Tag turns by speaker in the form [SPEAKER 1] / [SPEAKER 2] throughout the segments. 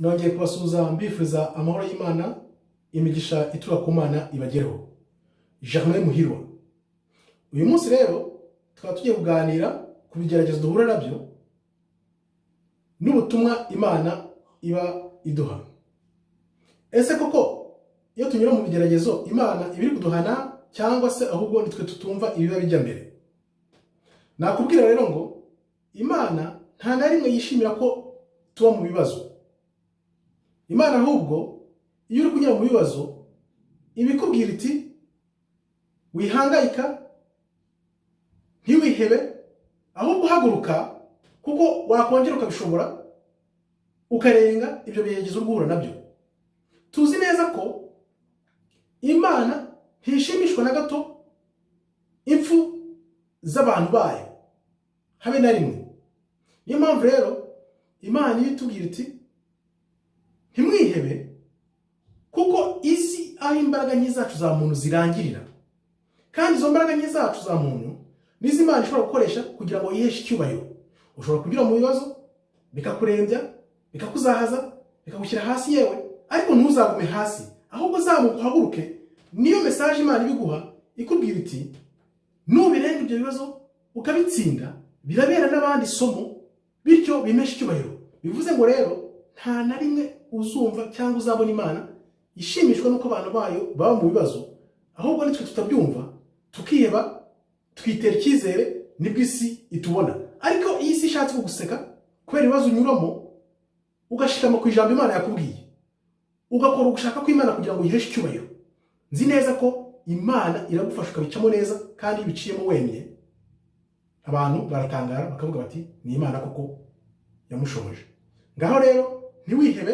[SPEAKER 1] nongeye kubasuhuza mbifuriza amahoro y'Imana, imigisha ituruka ku Mana ibagereho. Germain Muhirwa. Uyu munsi rero tukaba tugiye kuganira ku bigeragezo duhura nabyo n'ubutumwa Imana iba iduha. Ese koko iyo tunyura mu bigeragezo Imana iba iri kuduhana cyangwa se ahubwo nitwe tutumva ibiba bijya mbere? Nakubwira rero ngo Imana nta na rimwe yishimira ko tuba mu bibazo. Imana ahubwo iyo uri kunyura mu bibazo ibikubwira iti wihangayika, ntiwihebe, ahubwo haguruka kuko wakongera ukabishobora ukarenga ibyo bigeragezo urguhura nabyo. Tuzi neza ko Imana ntishimishwa na gato impfu z'abantu bayo habe na rimwe. Niyo mpamvu rero Imana iyo itubwira iti ntimwihebe kuko izi aho imbaraga nke zacu za muntu zirangirira, kandi izo mbaraga nke zacu za muntu nizo Imana ishobora gukoresha kugira ngo yiheshe icyubahiro. Ushobora kunyura mu bibazo bikakurembya, bikakuzahaza, bikagushyira hasi, yewe ariko ntuzagume hasi, ahubwo zamuka uhaguruke. Niyo message Imana ibiguha ikubwira iti nubirenga ibyo bibazo ukabitsinda birabera n'abandi somo, bityo bimeshe icyubahiro. Bivuze ngo rero nta na rimwe uzumva cyangwa uzabona Imana ishimishwa nuko abantu bayo baba mu bibazo, ahubwo nitwe tutabyumva tukiheba, twitera icyizere, nibwo isi itubona. Ariko iyi si ishatse kuguseka kubera ibibazo unyuramo, ugashikama ku ijambo Imana yakubwiye, ugakora ugushaka kw'Imana kugira ngo yiheshe icyubahiro, nzi neza ko Imana iragufasha ukabicamo neza. Kandi iyo ubiciyemo wemye, abantu baratangara bakavuga bati ni Imana koko yamushoboje. Ngaho rero ntiwihebe,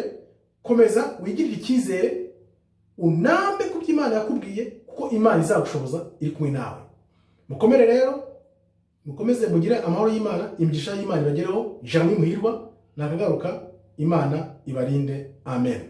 [SPEAKER 1] komeza wigirire icyizere, unambe ku byo Imana yakubwiye, kuko Imana izagushoboza iri kumwe nawe. Mukomere rero, mukomeze mugire amahoro y'Imana, imigisha y'Imana ibagereho. Germain Muhirwa nakagaruka. Imana ibarinde. Amen.